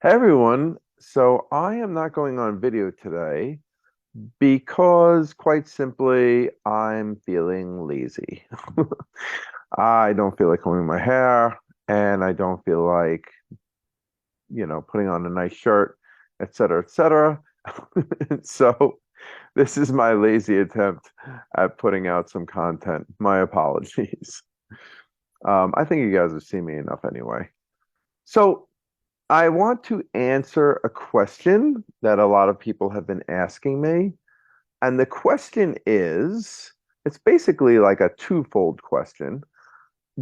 Hey everyone, so I am not going on video today because quite simply I'm feeling lazy. I don't feel like combing my hair and I don't feel like, putting on a nice shirt, et cetera, et cetera. So this is my lazy attempt at putting out some content. My apologies. I think you guys have seen me enough anyway. So I want to answer a question that a lot of people have been asking me. And the question is, it's basically like a twofold question.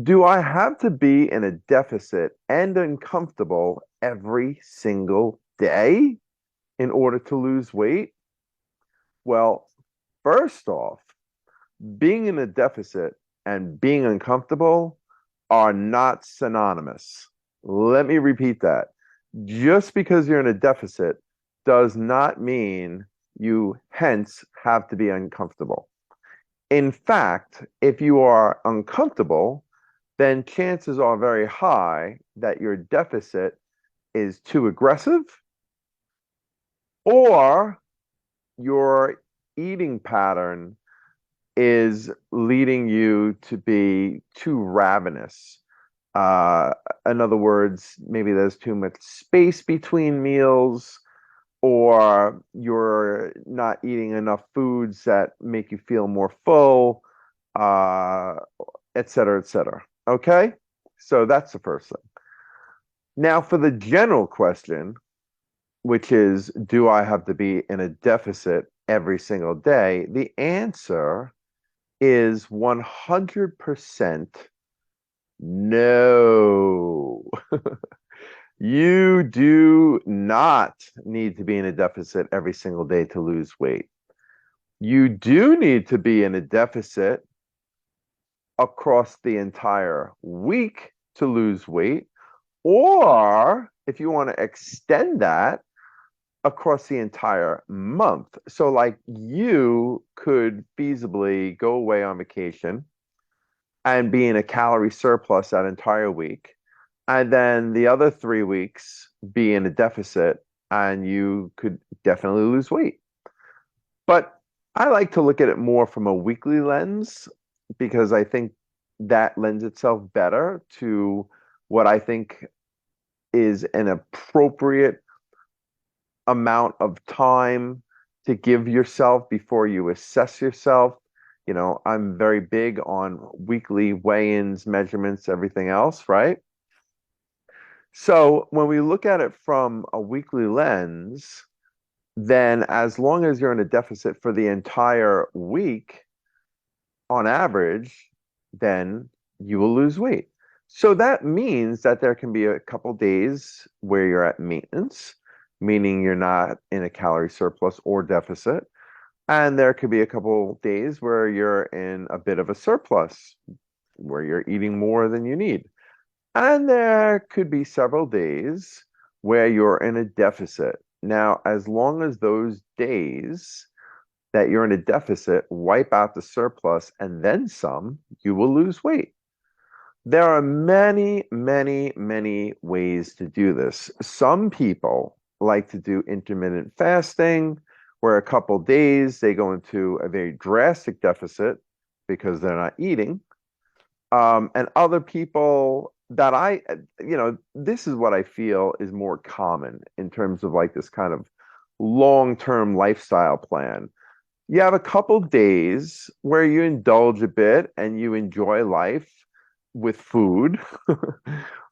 Do I have to be in a deficit and uncomfortable every single day in order to lose weight? Well, first off, being in a deficit and being uncomfortable are not synonymous. Let me repeat that. Just because you're in a deficit does not mean you hence have to be uncomfortable. In fact, if you are uncomfortable, then chances are very high that your deficit is too aggressive or your eating pattern is leading you to be too ravenous. Uh, in other words, maybe there's too much space between meals, or you're not eating enough foods that make you feel more full, uh, et cetera, et cetera. Okay? So that's the first thing. Now, for the general question, which is, do I have to be in a deficit every single day? The answer is 100% no. You do not need to be in a deficit every single day to lose weight. You do need to be in a deficit across the entire week to lose weight, or if you want to extend that, across the entire month. So, like, you could feasibly go away on vacation and be in a calorie surplus that entire week. And then the other 3 weeks be in a deficit, and you could definitely lose weight. But I like to look at it more from a weekly lens because I think that lends itself better to what I think is an appropriate amount of time to give yourself before you assess yourself. I'm very big on weekly weigh-ins, measurements, everything else, right? So when we look at it from a weekly lens, then as long as you're in a deficit for the entire week, on average, then you will lose weight. So that means that there can be a couple days where you're at maintenance, meaning you're not in a calorie surplus or deficit. And there could be a couple days where you're in a bit of a surplus, where you're eating more than you need. And there could be several days where you're in a deficit. Now, as long as those days that you're in a deficit wipe out the surplus and then some, you will lose weight. There are many, many, many ways to do this. Some people like to do intermittent fasting, where a couple days they go into a very drastic deficit because they're not eating. And other people that this is what I feel is more common in terms of like this kind of long-term lifestyle plan. You have a couple days where you indulge a bit and you enjoy life with food.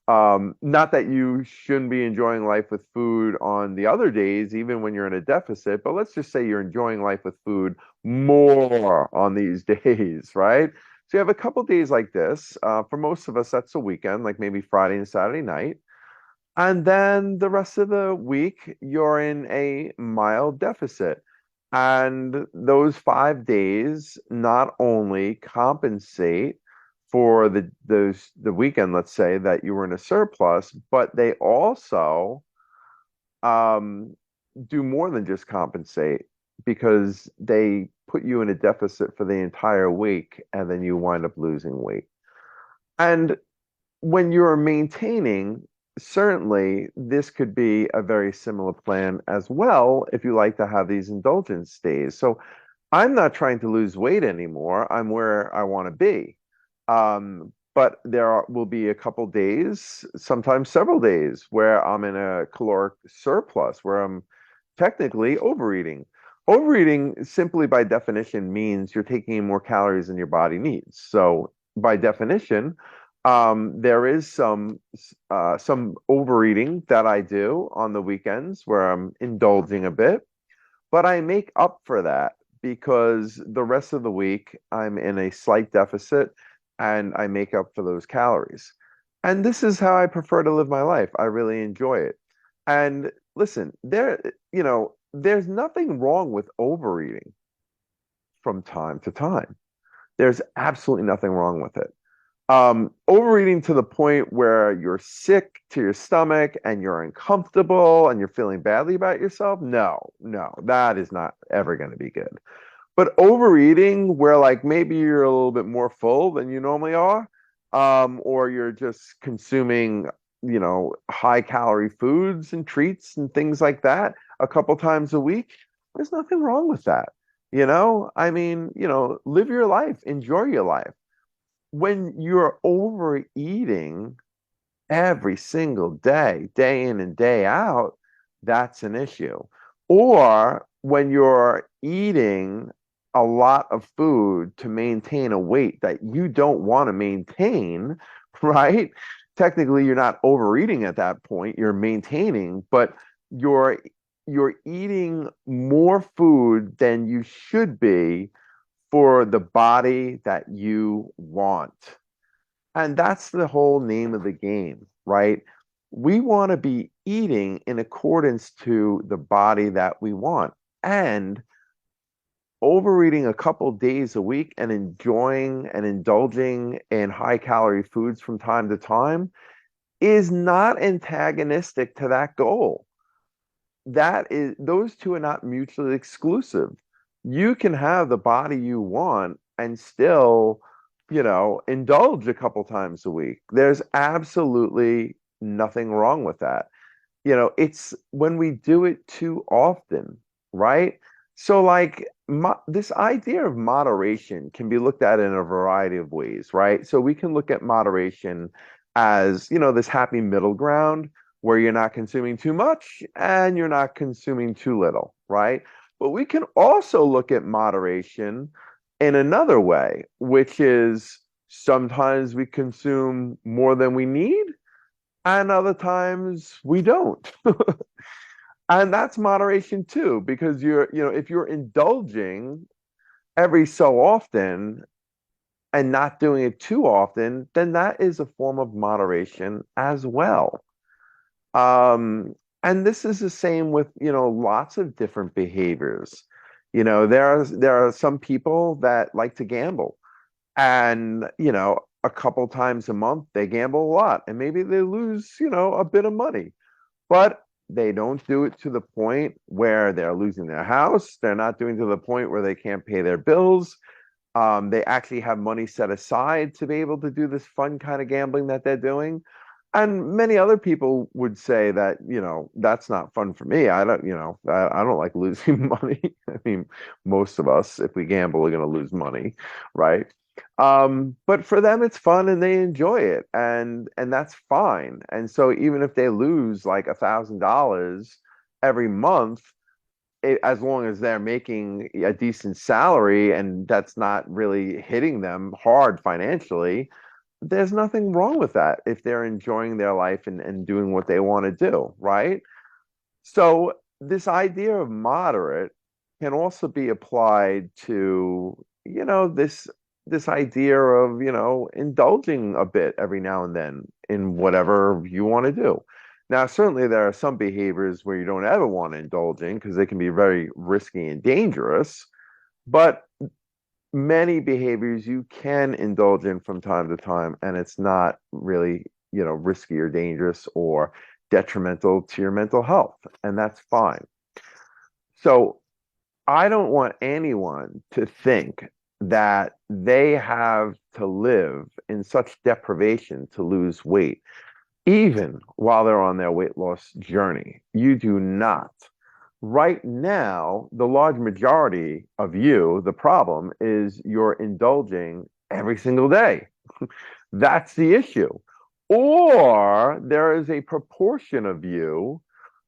Not that you shouldn't be enjoying life with food on the other days, even when you're in a deficit, but let's just say you're enjoying life with food more on these days, right? So you have a couple days like this. For most of us, that's a weekend, like maybe Friday and Saturday night. And then the rest of the week, you're in a mild deficit. And those 5 days not only compensate for the weekend, let's say, that you were in a surplus, but they also um, do more than just compensate because they put you in a deficit for the entire week and then you wind up losing weight. And when you're maintaining certainly this could be a very similar plan as well if you like to have these indulgence days. So I'm not trying to lose weight anymore. I'm where I want to be. But will be a couple days, sometimes several days, where I'm in a caloric surplus, where I'm technically overeating. Overeating, simply by definition, means you're taking in more calories than your body needs. So, by definition, there is some overeating that I do on the weekends where I'm indulging a bit, but I make up for that because the rest of the week I'm in a slight deficit and I make up for those calories. And this is how I prefer to live my life. I really enjoy it. And listen, there's nothing wrong with overeating from time to time. There's absolutely nothing wrong with it. Overeating to the point where you're sick to your stomach and you're uncomfortable and you're feeling badly about yourself, no, no, that is not ever going to be good. But overeating where like maybe you're a little bit more full than you normally are, or you're just consuming, high calorie foods and treats and things like that a couple times a week, there's nothing wrong with that. I mean, live your life, enjoy your life. When you're overeating every single day, day in and day out, that's an issue. Or when you're eating a lot of food to maintain a weight that you don't want to maintain, right? Technically, you're not overeating at that point, you're maintaining, but you're you're eating more food than you should be for the body that you want. And that's the whole name of the game, right? We want to be eating in accordance to the body that we want. And overeating a couple days a week and enjoying and indulging in high calorie foods from time to time is not antagonistic to that goal. Those two are not mutually exclusive. You can have the body you want and still, indulge a couple times a week. There's absolutely nothing wrong with that. It's when we do it too often, right? So, like, this idea of moderation can be looked at in a variety of ways, right? So, we can look at moderation as, this happy middle ground where you're not consuming too much and you're not consuming too little, right? But we can also look at moderation in another way, which is sometimes we consume more than we need and other times we don't. And that's moderation too, because if you're indulging every so often and not doing it too often, then that is a form of moderation as well. Um, and this is the same with, lots of different behaviors. There are some people that like to gamble, and a couple times a month they gamble a lot, and maybe they lose, a bit of money, but they don't do it to the point where they're losing their house. They're not doing it to the point where they can't pay their bills. They actually have money set aside to be able to do this fun kind of gambling that they're doing. And many other people would say that, that's not fun for me. I don't like losing money. I mean, most of us, if we gamble, are going to lose money, right? But for them, it's fun and they enjoy it, and that's fine. And so even if they lose like $1,000 every month, as long as they're making a decent salary and that's not really hitting them hard financially, there's nothing wrong with that if they're enjoying their life and doing what they want to do, right? So this idea of moderate can also be applied to, this idea of, indulging a bit every now and then in whatever you want to do. Now, certainly there are some behaviors where you don't ever want to indulge in because they can be very risky and dangerous, but many behaviors you can indulge in from time to time, and it's not really, risky or dangerous or detrimental to your mental health, and that's fine. So I don't want anyone to think that they have to live in such deprivation to lose weight. even while they're on their weight loss journey. You do not. Right now, the large majority of you, the problem is you're indulging every single day. That's the issue. Or there is a proportion of you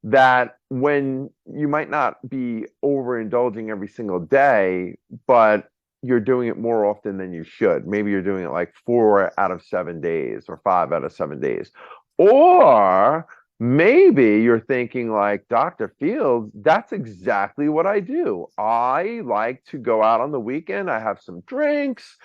that when you might not be overindulging every single day, but you're doing it more often than you should. Maybe you're doing it like 4 out of 7 days or 5 out of 7 days. Or maybe you're thinking like Dr. Fields, that's exactly what I do. I like to go out on the weekend. I have some drinks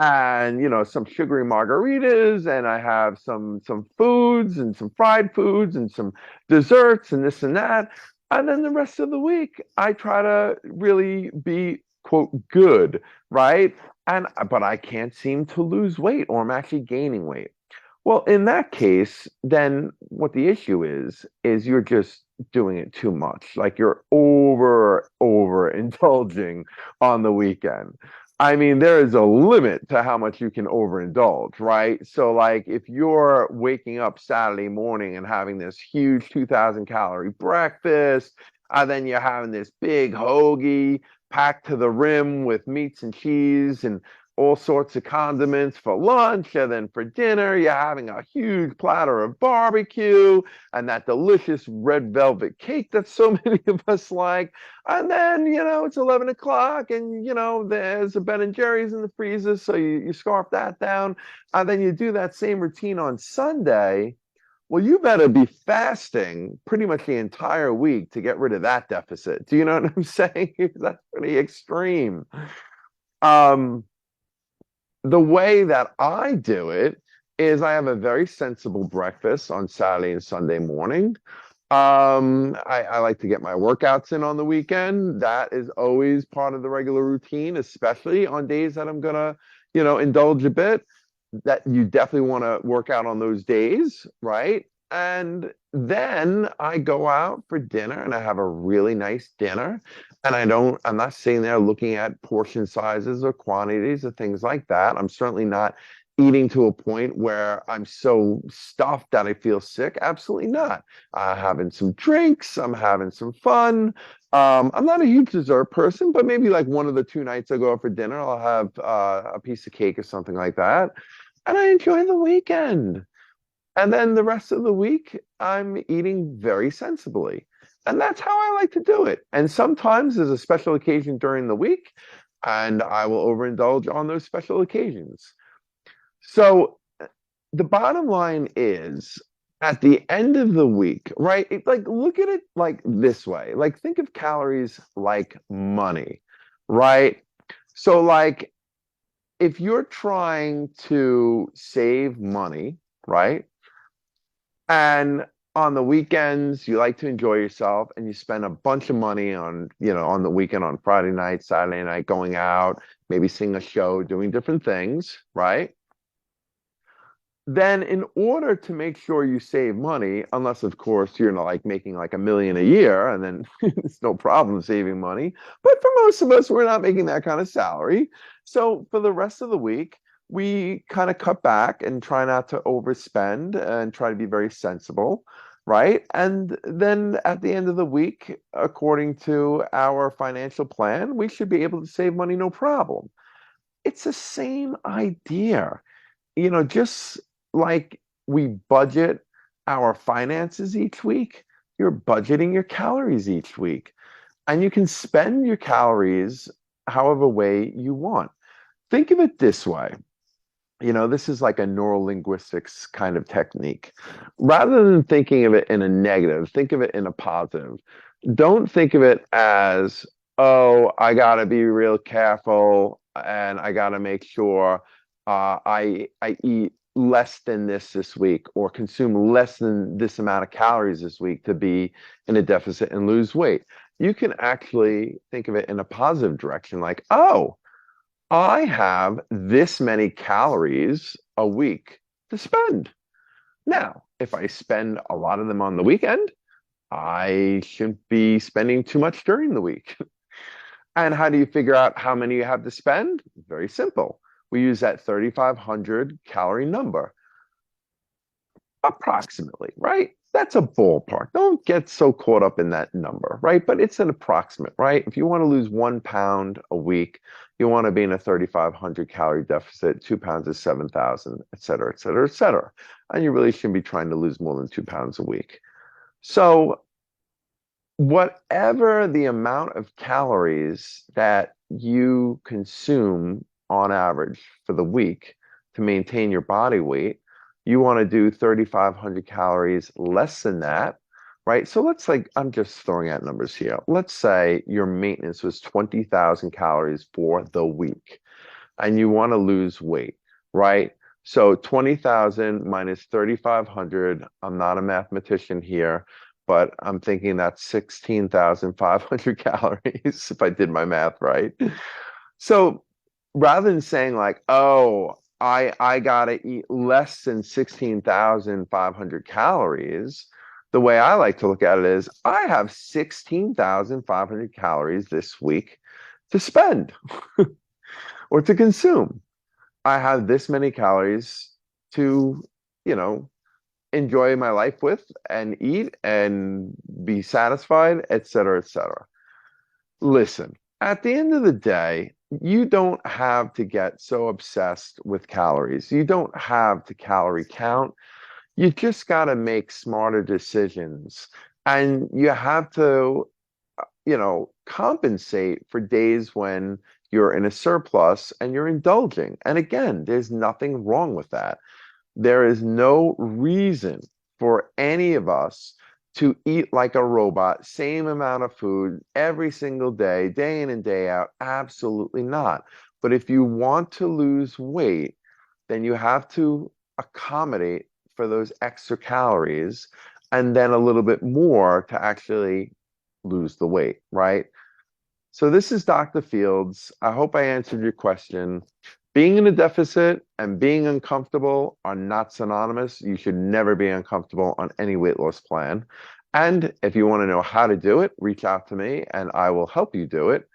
and some sugary margaritas, and I have some foods and some fried foods and some desserts and this and that. And then the rest of the week, I try to really be quote good, right? And but I can't seem to lose weight, or I'm actually gaining weight. Well, in that case, then what the issue is you're just doing it too much. Like you're over indulging on the weekend. I mean, there is a limit to how much you can overindulge, right? So, like, if you're waking up Saturday morning and having this huge 2,000 calorie breakfast, and then you're having this big hoagie packed to the rim with meats and cheese and all sorts of condiments for lunch, and then for dinner you're having a huge platter of barbecue and that delicious red velvet cake that so many of us like. And then it's 11 o'clock, and there's a Ben and Jerry's in the freezer, so you scarf that down, and then you do that same routine on Sunday. Well, you better be fasting pretty much the entire week to get rid of that deficit. Do you know what I'm saying? That's pretty extreme. um the way that I do it is I have a very sensible breakfast on Saturday and Sunday morning. I like to get my workouts in on the weekend. That is always part of the regular routine, especially on days that I'm gonna, indulge a bit. That you definitely want to work out on those days, right? And then I go out for dinner and I have a really nice dinner. And I'm not sitting there looking at portion sizes or quantities or things like that. I'm certainly not eating to a point where I'm so stuffed that I feel sick. Absolutely not. Having some drinks, I'm having some fun. I'm not a huge dessert person, but maybe like one of the 2 nights I go out for dinner, I'll have a piece of cake or something like that. And I enjoy the weekend. And then the rest of the week, I'm eating very sensibly. And that's how I like to do it. And sometimes there's a special occasion during the week, and I will overindulge on those special occasions. So the bottom line is at the end of the week, right? Like look at it like this way. Like think of calories like money, right? So like if you're trying to save money, right? And on the weekends, you like to enjoy yourself and you spend a bunch of money on the weekend, on Friday night, Saturday night, going out, maybe seeing a show, doing different things, right? Then in order to make sure you save money, unless of course you're not like making like 1 million a year, and then it's no problem saving money. But for most of us, we're not making that kind of salary. So for the rest of the week, we kind of cut back and try not to overspend and try to be very sensible, right? And then at the end of the week, according to our financial plan, we should be able to save money no problem. It's the same idea, just like we budget our finances each week, you're budgeting your calories each week. And you can spend your calories however way you want. Think of it this way. This is like a neurolinguistics kind of technique. Rather than thinking of it in a negative, think of it in a positive. Don't think of it as, oh, I got to be real careful and I got to make sure I eat less than this week or consume less than this amount of calories this week to be in a deficit and lose weight. You can actually think of it in a positive direction, like, oh, I have this many calories a week to spend. Now, if I spend a lot of them on the weekend, I shouldn't be spending too much during the week. And how do you figure out how many you have to spend? Very simple. We use that 3,500 calorie number. approximately, right? That's a ballpark. Don't get so caught up in that number, right? But it's an approximate, right? If you want to lose 1 pound a week, you want to be in a 3,500 calorie deficit. 2 pounds is 7,000, et cetera, et cetera, et cetera. And you really shouldn't be trying to lose more than 2 pounds a week. So whatever the amount of calories that you consume on average for the week to maintain your body weight, you want to do 3,500 calories less than that, right? So let's like, I'm just throwing out numbers here. Let's say your maintenance was 20,000 calories for the week and you want to lose weight, right? So 20,000 minus 3,500, I'm not a mathematician here, but I'm thinking that's 16,500 calories if I did my math right. So rather than saying like, oh, I gotta eat less than 16,500 calories, the way I like to look at it is I have 16,500 calories this week to spend or to consume. I have this many calories to, you know, enjoy my life with and eat and be satisfied, et cetera, et cetera. Listen, at the end of the day, you don't have to get so obsessed with calories. You don't have to calorie count. You just got to make smarter decisions. And you have to, compensate for days when you're in a surplus and you're indulging. And again, there's nothing wrong with that. There is no reason for any of us to eat like a robot, same amount of food every single day in and day out. Absolutely not. But if you want to lose weight, then you have to accommodate for those extra calories and then a little bit more to actually lose the weight, right? So this is Dr. Fields. I hope I answered your question. Being in a deficit and being uncomfortable are not synonymous. You should never be uncomfortable on any weight loss plan. And if you want to know how to do it, reach out to me and I will help you do it.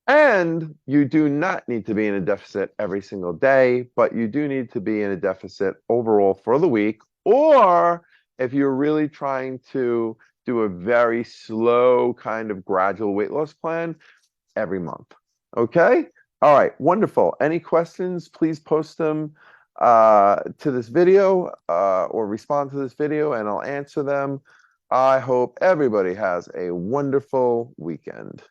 And you do not need to be in a deficit every single day, but you do need to be in a deficit overall for the week. Or if you're really trying to do a very slow kind of gradual weight loss plan, every month. Okay? All right, wonderful. Any questions, please post them to this video or respond to this video and I'll answer them. I hope everybody has a wonderful weekend.